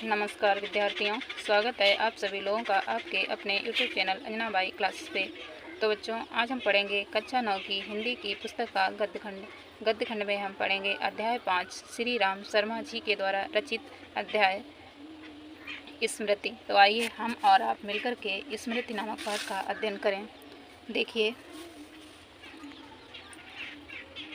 नमस्कार विद्यार्थियों, स्वागत है आप सभी लोगों का आपके अपने YouTube channel Anjana by classes पे। तो बच्चों, आज हम पढ़ेंगे कक्षा 9 की हिंदी की पुस्तक का गद्यखंड में हम पढ़ेंगे अध्याय 5 श्री राम शर्मा जी के द्वारा रचित अध्याय स्मृति। तो आइए हम और आप मिलकर के स्मृति नामक पाठ का अध्ययन करें। देखिए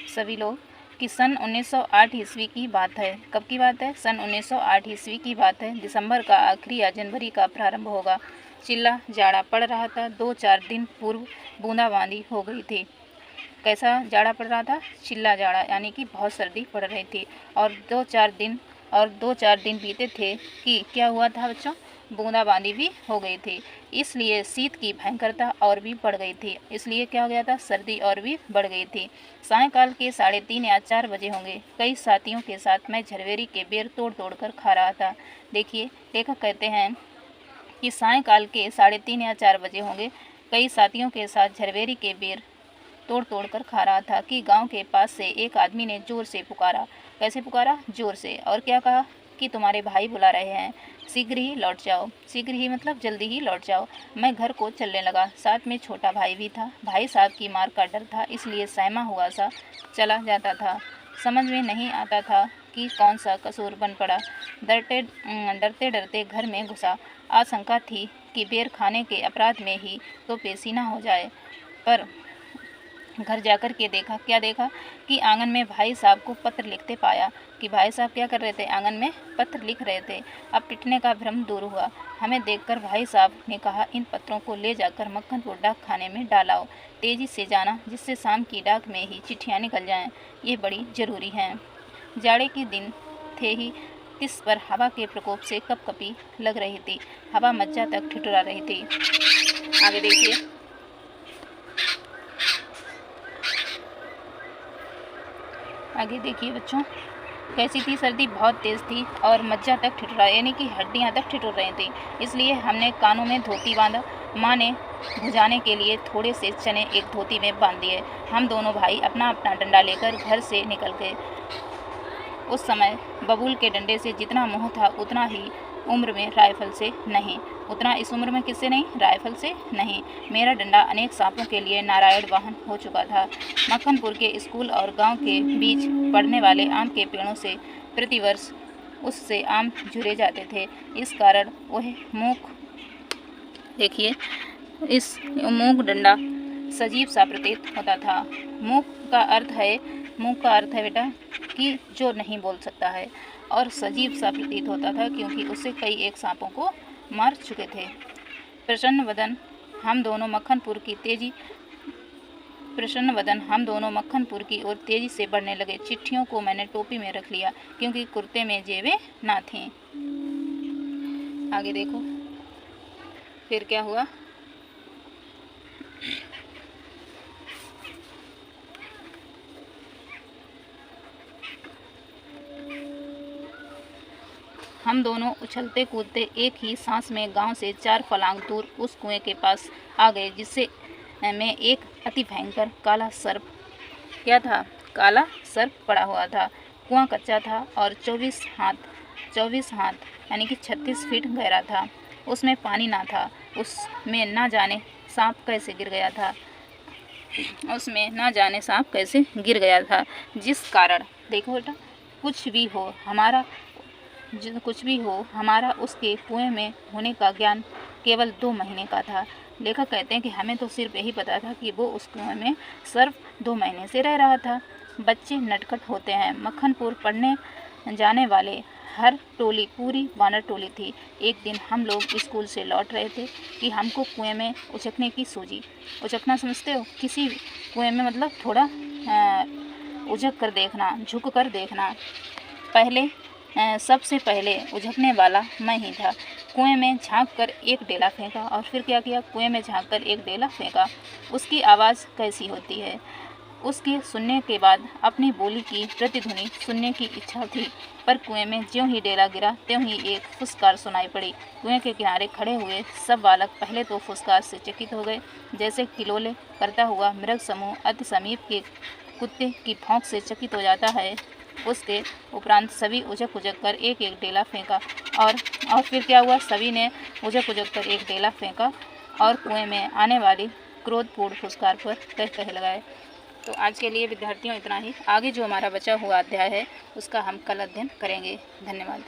सभी लोग कि सन 1908 ईस्वी की बात है। कब की बात है? सन 1908 ईस्वी की बात है। दिसंबर का आखिरी या जनवरी का प्रारंभ होगा। चिल्ला जाड़ा पड़ रहा था। 2-4 दिन पूर्व बूंदाबांदी हो गई थी। कैसा जाड़ा पड़ रहा था? चिल्ला जाड़ा, यानी कि बहुत सर्दी पड़ रही थी। और 2-4 दिन बीते थे कि क्या हुआ था बच्चों? बूंदाबांदी भी हो गई थी। इसलिए शीत की भयंकरता और भी बढ़ गई थी। इसलिए क्या हो गया था? सर्दी और भी बढ़ गई थी। सायंकाल के 3:30 या 4 बजे होंगे। कई साथियों के साथ मैं झरवेरी के बेर तोड़ तोड़ कर खा रहा था। देखिए, लेखक कहते हैं कि सायंकाल के 3:30 या 4 बजे होंगे। कई साथियों के साथ झरवेरी के बेर तोड़ तोड़ कर खा रहा था कि गांव के पास से एक आदमी ने जोर से पुकारा। कैसे पुकारा? जोर से। और क्या कहा? कि तुम्हारे भाई बुला रहे हैं, शीघ्र ही लौट जाओ। शीघ्र ही मतलब जल्दी ही लौट जाओ। मैं घर को चलने लगा। साथ में छोटा भाई भी था। भाई साहब की मार का डर था, इसलिए सहमा हुआ सा चला जाता था। समझ में नहीं आता था कि कौन सा कसूर बन पड़ा। डरते डरते घर में घुसा। आशंका थी कि बेर खाने के अपराध में ही तो पेशी न हो जाए। पर घर जाकर के देखा। क्या देखा? कि आंगन में भाई साहब को पत्र लिखते पाया। कि भाई साहब क्या कर रहे थे? आंगन में पत्र लिख रहे थे। अब पिटने का भ्रम दूर हुआ। हमें देखकर भाई साहब ने कहा, इन पत्रों को ले जाकर मक्खनपुर डाक खाने में डालाओ। तेजी से जाना, जिससे शाम की डाक में ही चिट्ठियाँ निकल जाएं। ये बड़ी जरूरी हैं। जाड़े के दिन थे ही, इस पर हवा के प्रकोप से कपकपी लग रही थी। हवा मज्जा तक ठिठुरा रही थी। आगे देखिए। आगे देखिए बच्चों, कैसी थी सर्दी? बहुत तेज़ थी और मज्जा तक ठिठुरा, यानी कि हड्डियां तक ठिठुर रही थी। इसलिए हमने कानों में धोती बांधा। माँ ने भुजाने के लिए थोड़े से चने एक धोती में बांध दिए। हम दोनों भाई अपना अपना डंडा लेकर घर से निकल गए। उस समय बबूल के डंडे से जितना मोह था उतना ही उम्र में राइफल से नहीं। उतना इस उम्र में किससे नहीं? राइफल से नहीं। मेरा डंडा अनेक सांपों के लिए नारायण वाहन हो चुका था। मक्खनपुर के स्कूल और गांव के बीच पड़ने वाले आम के पेड़ों से प्रतिवर्ष उससे आम झुरे जाते थे। इस कारण वह मूक, देखिए, इस मूक डंडा सजीव सा प्रतीत होता था। मूक का अर्थ है बेटा कि जो नहीं बोल सकता है, और सजीव सा प्रतीत होता था क्योंकि उससे कई एक सांपों को मार चुके थे। प्रसन्न वदन हम दोनों मक्खनपुर की ओर तेजी से बढ़ने लगे। चिट्ठियों को मैंने टोपी में रख लिया क्योंकि कुर्ते में जेबें ना थीं। आगे देखो फिर क्या हुआ। हम दोनों उछलते कूदते एक ही सांस में गांव से 4 फलांग दूर उस कुएं के पास आ गए, जिससे में एक अति भयंकर काला सर्प, क्या था? काला सर्प पड़ा हुआ था। कुआं कच्चा था और 24 हाथ यानी कि 36 फीट गहरा था। उसमें पानी ना था। उसमें ना जाने सांप कैसे गिर गया था। जिस कारण, देखो बेटा, कुछ भी हो हमारा उसके कुएं में होने का ज्ञान केवल 2 महीने का था। लेखक कहते हैं कि हमें तो सिर्फ यही पता था कि वो उस कुएं में सिर्फ 2 महीने से रह रहा था। बच्चे नटखट होते हैं। मक्खनपुर पढ़ने जाने वाले हर टोली पूरी वानर टोली थी। एक दिन हम लोग स्कूल से लौट रहे थे कि हमको कुएं में उचकने की सूझी। उचकना समझते हो? किसी कुएं में मतलब थोड़ा उझक कर देखना, झुक कर देखना। सबसे पहले उझकने वाला मैं ही था। कुएं में झांक कर एक डेला फेंका। और फिर क्या किया? कुएं में झांक कर एक डेला फेंका। उसकी आवाज़ कैसी होती है? उसके सुनने के बाद अपनी बोली की प्रतिध्वनि सुनने की इच्छा थी, पर कुएं में ज्यों ही डेला गिरा त्यों ही एक फुसकार सुनाई पड़ी। कुएं के किनारे खड़े हुए सब बालक पहले तो फुसकार से चकित हो गए, जैसे किलोले करता हुआ मृग समूह अति समीप के कुत्ते की भौंक से चकित हो जाता है। उसके उपरांत सभी उजक उजक कर एक एक डेला फेंका और फिर क्या हुआ, सभी ने उजक उजक कर एक डेला फेंका और कुएं में आने वाली क्रोधपूर्ण फुसकार पर कह लगाए। तो आज के लिए विद्यार्थियों इतना ही। आगे जो हमारा बचा हुआ अध्याय है उसका हम कल अध्ययन करेंगे। धन्यवाद।